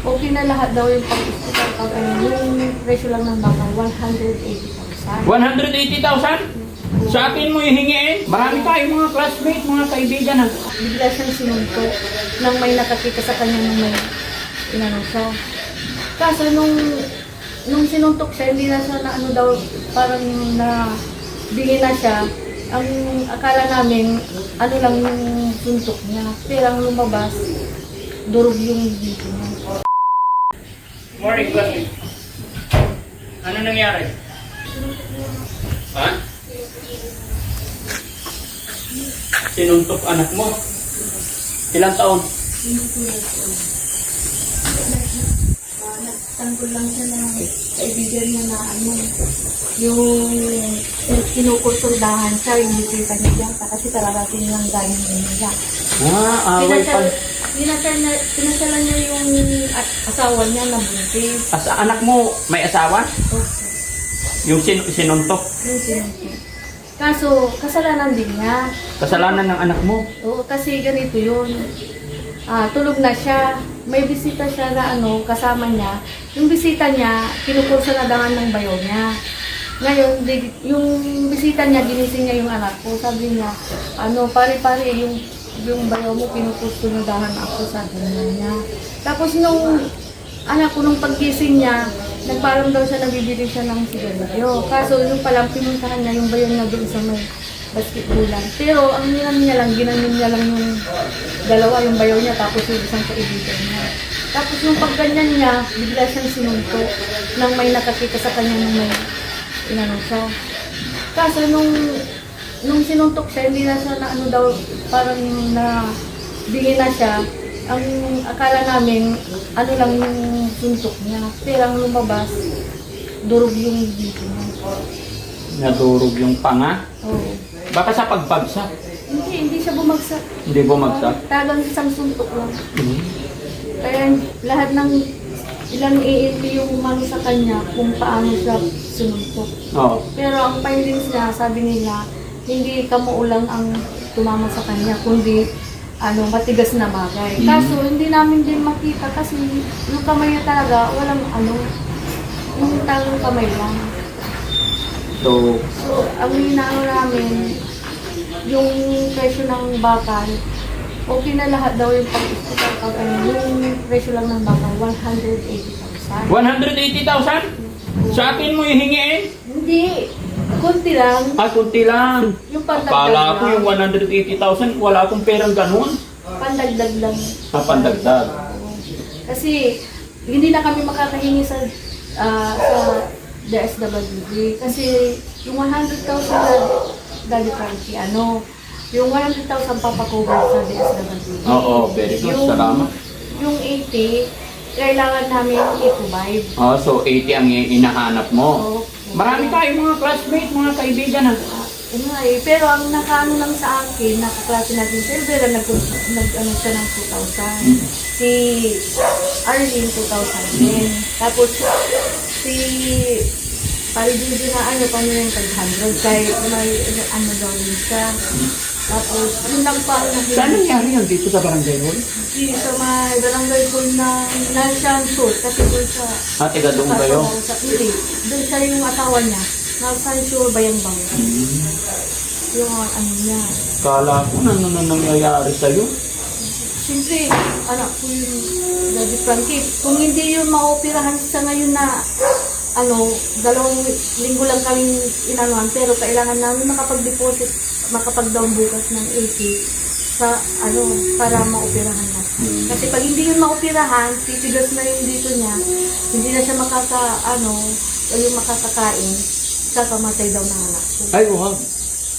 okay na lahat daw yung pag-hospital pag yung presyo lang ng baka 180,000. 180,000? Sa akin mo hihingiin? Marami tayong mga classmates, mga kaibigan. Bigla siyang sinunto nang may nakakita sa kanya nung may inano siya. Kaso nung sinuntok siya, hindi na siya na ano daw, parang na bingi na siya. Ang akala namin, ano lang yung suntok niya. Pero ang lumabas, durog yung dito niya. Morning, classmate. Ano nangyari? Ha? Sinuntok anak mo? Ilang taon? Tanggol lang siya na kaibigan niya na ano, yung kinukursuldahan siya, yung bisita niya dyan, kasi kararating lang galing nila. Away pa. Pinasalan niya yung asawa niya na buntis. Anak mo may asawa? Yung sinuntok? Yung sinuntok. Kaso, kasalanan din niya. Kasalanan ng anak mo? Oo, kasi ganito yun. Tulog na siya. May bisita siya na ano, kasama niya. Yung bisita niya, kinukursa na dangan ng bayo niya. Ngayon, yung bisita niya, ginising niya yung anak ko. Sabi niya, pare-pare, yung bayo mo, kinukursa na dangan ako, sabi niya. Tapos nung anak ko, nung paggising niya, nagparang daw siya, nabibili siya ng sigarilyo. Kaso yung palang pinuntahan niya, yung bayo niya doon sa may basketballan. Pero ang ginanin niya lang yung dalawa, yung bayaw niya, tapos yung isang kaibigan niya. Tapos yung pagganyan niya, bigla siyang sinunto nang may nakakita sa kanya nung may inano siya. Kaso nung sinuntok siya, hindi na siya na ano daw, parang na bingi na siya. Ang akala namin, ano lang yung suntok niya. Pero ang lumabas, durog yung dito niya. Nadurog yung panga? Oo. Baka sa pagbagsak? Hindi siya bumagsak. Hindi bumagsak? Talagang isang suntok lang. Mm-hmm. Kaya lahat ng ilang ENT yung umano sa kanya kung paano siya sinuntok. Oo. Pero ang findings niya, sabi nila, hindi kamuulang ang tumama sa kanya, kundi matigas na bagay. Kaso hindi namin din makita kasi yung kamay niya talaga, walang yung talang kamay lang. So, ang hinaano namin, yung presyo ng bakal, okay na lahat daw yung pag-hospital pag yung presyo lang ng bakal, 180,000. 180,000? Sa akin mo hihingiin? Hindi, kunti lang. Kunti lang. Yung pandagdag Akala ko lang. yung 180,000, wala akong perang ganun. Pandagdag lang. Pandagdag. Kasi hindi na kami makakahingi sa DSWD. Kasi yung 100,000 na Daddy Frankie, yung 100,000 papakover sa DSWD. Oo, very good. Salamat. Yung 80, kailangan namin i-provide. So 80 ang inahanap mo. Okay. Marami tayong mga classmates, mga kaibigan. Pero ang nakaano lang sa akin, nakaklase natin sa Elvera, nag-ano siya ng 2,000. Si Arlene, 2,000 din. Tapos, si Paridudo na paano yung 500, kahit may daw din siya. Tapos, yun lang pa ang Saan nangyari yun dito sa barangay hall? sa may barangay hall ng Nansiansur, kasi doon sa... Tiga doon kayo? Hindi, doon siya yung asawa niya. Nansiansur, Bayambang. Yung niya. Kala ko na nangyayari sa'yo. Siyempre, anak ko yung Daddy Frankie. Kung hindi yun maoperahan sa ngayon na 2 linggo lang kaming inanuhan, pero kailangan namin makapag-deposit, makapag-down bukas ng 80 sa para maoperahan na. Kasi pag hindi yun maoperahan, titigas na yung dito niya, hindi na siya yung makakakain, kakamatay daw ng anak ko. Ay, wow.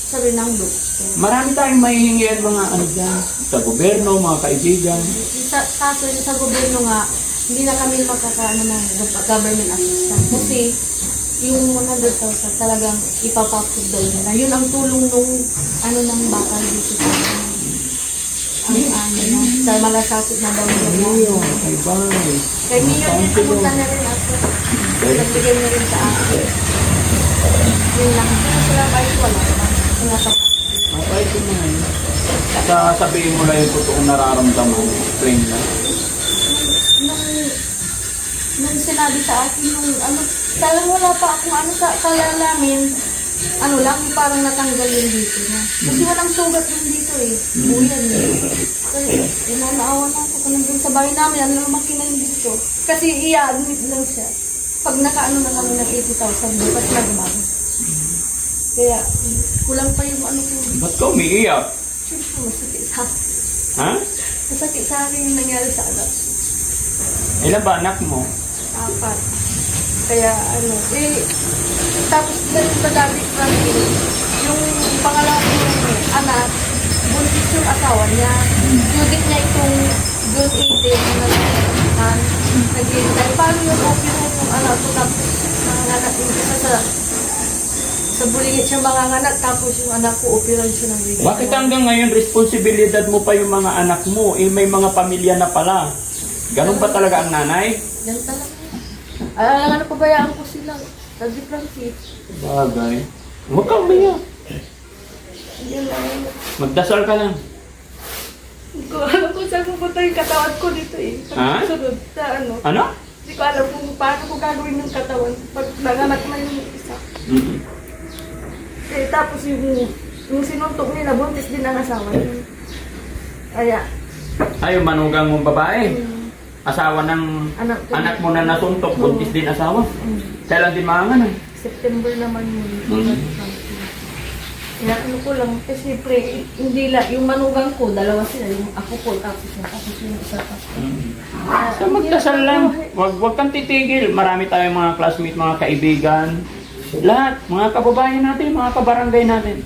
Sabi ng doktor. Marami tayong mahihingian mga dyan, sa gobyerno, mga kaibigan. Kaso yung sa gobyerno nga, hindi na kami makakaano ng government assistance. Kasi yung 100,000 talagang ipapapod daw nila. Yun ang tulong nung ng bakal dito sa sa malasakit na daw nila. Ay, bye. Kaya niyo yung pumunta na rin ako. Nagbigay na rin sa akin. Yun lang. Kaya sila kahit wala naman. Wala pa. Okay, ito na yun. Sabihin mo lang yung totoong nararamdaman. Explain na. Nung nung sinabi sa akin nung ano, talagang wala pa akong ano sa kalalamin, ano lang, parang natanggal yung dito na. Kasi walang sugat yung dito eh. Buyan eh. Kaya, inanaawa na ako kung nandun sa bahay namin, ano naman kinain dito. Kasi i-admit lang siya. Pag nakaano na kami ng 80,000, bukas na gumamit. Kaya, kulang pa yung ano ko. Ba't ka umiiyak? Siyempre, masakit sa akin. Ha? Masakit sa akin yung nangyari sa anak. Ilan ba anak mo? 4. Kaya ano, tapos ganun sa dati Frankie, yung pangalawang anak, buntis yung asawa niya. Judith niya itong June 18 na naghihintay. Paano yung opera yung anak ko, tapos nanganak yung isa sa buligit siya manganganak, tapos yung anak ko operan siya ng bigay. Bakit hanggang ngayon responsibilidad mo pa yung mga anak mo? May mga pamilya na pala. Ganun ba talaga ang nanay? Yan talaga. Alam ko, bayaan ko sila. Daddy Frankie. Bagay. Huwag kang umiyak. Yan lang. Magdasal ka lang. Hindi ko alam kung saan pupunta yung katawan ko dito eh. Ha? Sunod sa ano. Ano? Hindi ko alam kung paano ko gagawin yung katawan pag nanganak na yung isa. Mm-mm. Eh, tapos yung sinuntok nila, buntis din ang asawa niya. Kaya, Ay, yung manugang mong babae. Asawa ng anak mo na nasuntok, buntis din asawa. Kailan din maangan? September naman yun. Mm. Kaya ano ko lang, kasi siyempre, hindi lang, yung manugang ko, dalawa sila, yung ako po, tapos yung isa pa. So magdasal lang. Wag kang titigil. Marami tayong mga classmate, mga kaibigan. Lahat, mga kababayan natin, mga kabarangay natin.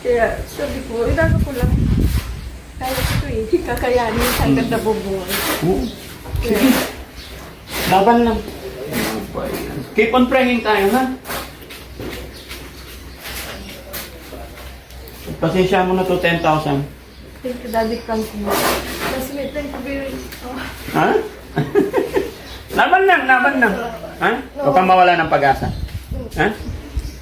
Kaya sabi ko, inano ko lang, kaya ko eh, kakayanin hanggang nabubuhay. Oo. Sige. Laban lang. Keep on praying tayo, ha? Pasensya mo na to 10,000. Thank you, Daddy Frankie. Kasi may thank you very much. Ha? Laban lang, laban lang. Ha? Huwag kang mawala ng pag-asa. Ha?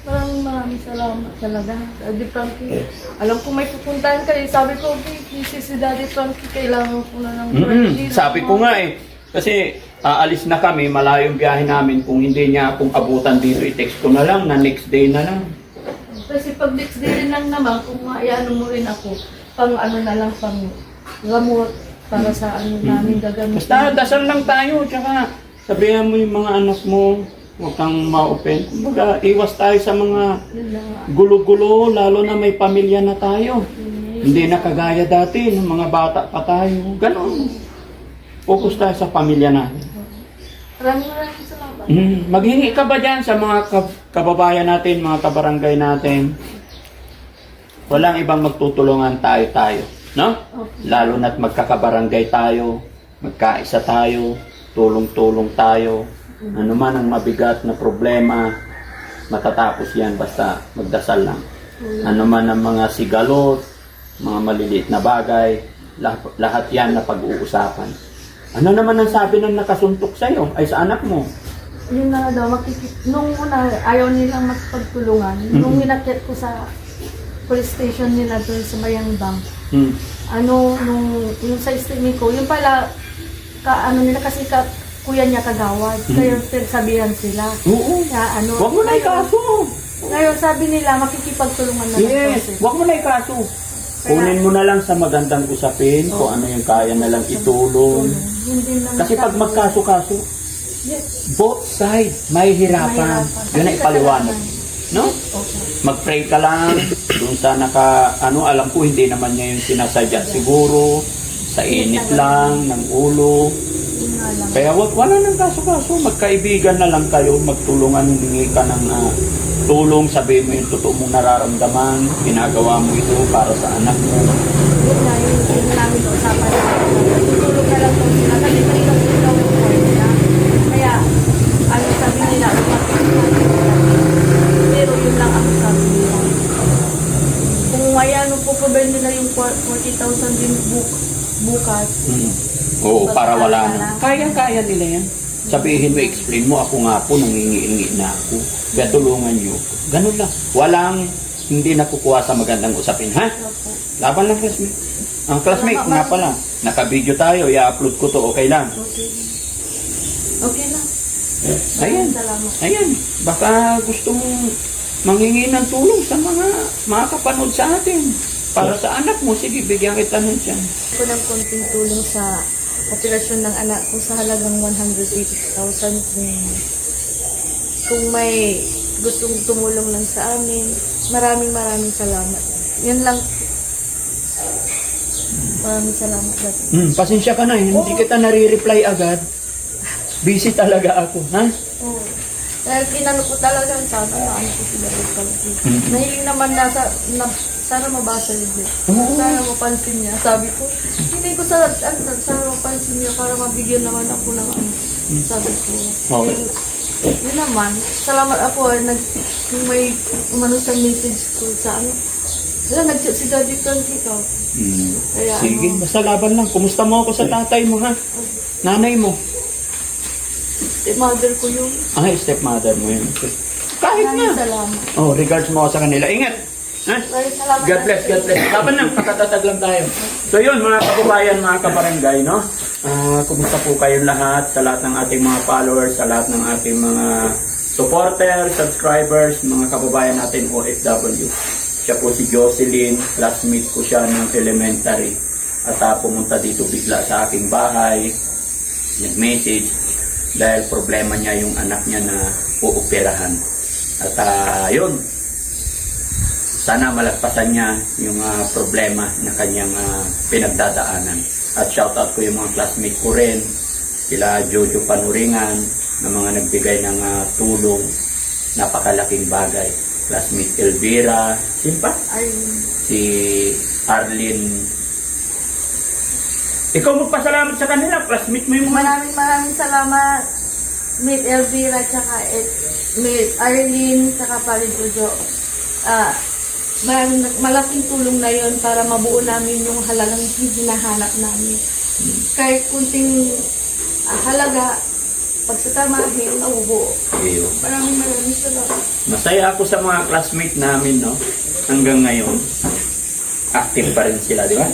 Maraming salamat talaga, Daddy Frankie. Alam ko may pupuntahan kayo. Sabi ko, busy si Daddy Frankie, kailangan ko na ng Sabi ko nga eh. Kasi aalis na kami, malayong biyahe namin. Kung hindi niya akong abutan dito, i-text ko na lang na next day na lang. Kasi pag next day rin lang naman, kung maayano mo rin ako, pang ano na lang, pang gamot para sa ano namin gagamitin. Basta dasal lang tayo, tsaka sabihan mo yung mga anak mo, huwag kang ma-open. Kumbaga, iwas tayo sa mga Yun lang nga. gulo-gulo, lalo na may pamilya na tayo. Hindi na kagaya dati, nung mga bata pa tayo. Ganon. Focus tayo sa pamilya natin. Maraming salamat. Maghingi ka ba dyan sa mga kababayan natin, mga kabarangay natin? Walang ibang magtutulungan tayo, no? Okay. Lalo na't magkakabarangay tayo, magkaisa tayo, tulong-tulong tayo. Ano man ang mabigat na problema, matatapos yan basta magdasal lang. Ano man ang mga sigalot, mga maliliit na bagay, lahat yan na pag-uusapan. Ano naman ang sabi ng nakasuntok sa'yo, ay sa anak mo? Yun na daw, nung una, ayaw nilang magpagtulungan. Nung inakyat ko sa police station nila doon sa Bayandang, yung sa istimi ko, yung pala, nila kasi kuya niya kagawad. Kaya sabihan sila. Oo. Kaya Huwag mo na ikaso. Ngayon sabi nila, makikipagtulungan na Yes, huwag mo na ikaso. Kunin mo na lang sa magandang usapin kung ano yung kaya na lang itulong. Kasi pag magkaso-kaso, both sides may hirapan. Yun ay paliwanag. No? Mag-pray ka lang dun sa alam ko hindi naman niya yung sinasadya siguro, sa init lang ng ulo. Kaya wala nang kaso-kaso, magkaibigan na lang kayo, magtulungan, humingi ka ng tulong, sabihin mo yung totoo mong nararamdaman, ginagawa mo ito para sa anak mo. Yun na, yun namin usapan. Tulong na lang po sila, kasi mahirap sila ang buhay nila. Kaya, sabi nila, pero yun lang ang sabi nila. Kung po provide nila yung 40,000 din bukas. Oo, para wala na. Kaya-kaya nila yan. Sabihin mo, explain mo, ako nga po, nangingi-ingi na ako. Kaya tulungan nyo. Ganun lang. Walang hindi nakukuha sa magandang usapin, ha? Laban lang, classmate. Ang classmate nga pala, naka-video tayo, i-upload ko to, okay lang. Okay. Okay lang. Ayan. Salamat. Ayan. Baka gusto mong manghingi ng tulong sa mga makakapanood sa atin. Para sa anak mo, sige, bigyan kita nun dyan. Ako ng konting tulong sa operasyon ng anak ko sa halagang 180,000. Kung may gustong tumulong lang sa amin, maraming salamat. Yan lang. Maraming salamat. Pasensya ka na, hindi kita nare-reply agad. Busy talaga ako, ha? Oo. Dahil kinano ko talaga, sana na ano ko sila Nahiling naman sana mabasa niya. Sana mapansin niya. Sabi ko, hindi ko sana mapansin niya para mabigyan naman ako ng ano. Sabi ko. Okay. Yun naman, salamat ako kung may umano sa message ko sa ano. Nag-chat si Daddy Frankie ko. Kaya, Sige, basta laban lang. Kumusta mo ako sa tatay mo, ha? Nanay mo? Mother ko yun. Ay, stepmother mo yun. Kahit Maraming na. salamat. Oh, regards mo ako sa kanila. Ingat! Ha? Maraming salamat. God bless, God bless. Laban lang, pakatatag lang tayo. So yun, mga kababayan, mga kabarangay, no? Kumusta po kayong lahat, sa lahat ng ating mga followers, sa lahat ng ating mga supporters, subscribers, mga kababayan natin OFW. Siya po si Jocelyn, classmate ko siya ng elementary. At pumunta dito bigla sa aking bahay, nag-message, dahil problema niya yung anak niya na uoperahan. At yun, sana malagpasan niya yung problema na kanyang pinagdadaanan. At shoutout ko yung mga classmate ko rin, sila Jojo Panuringan, na mga nagbigay ng tulong, napakalaking bagay. Classmate Elvira, simpa? Si Arlene. Ikaw magpasalamat sa kanila, classmate mo yung mga... Maraming salamat. Meet Elvira, tsaka Meet Arlene, tsaka Parin Jojo. Malaking tulong na yon para mabuo namin yung halagang hinahanap namin. Kahit kunting halaga, pagsasamahin, mabubuo. Maraming salamat. Masaya ako sa mga classmate namin, no? Hanggang ngayon, active pa rin sila, di ba?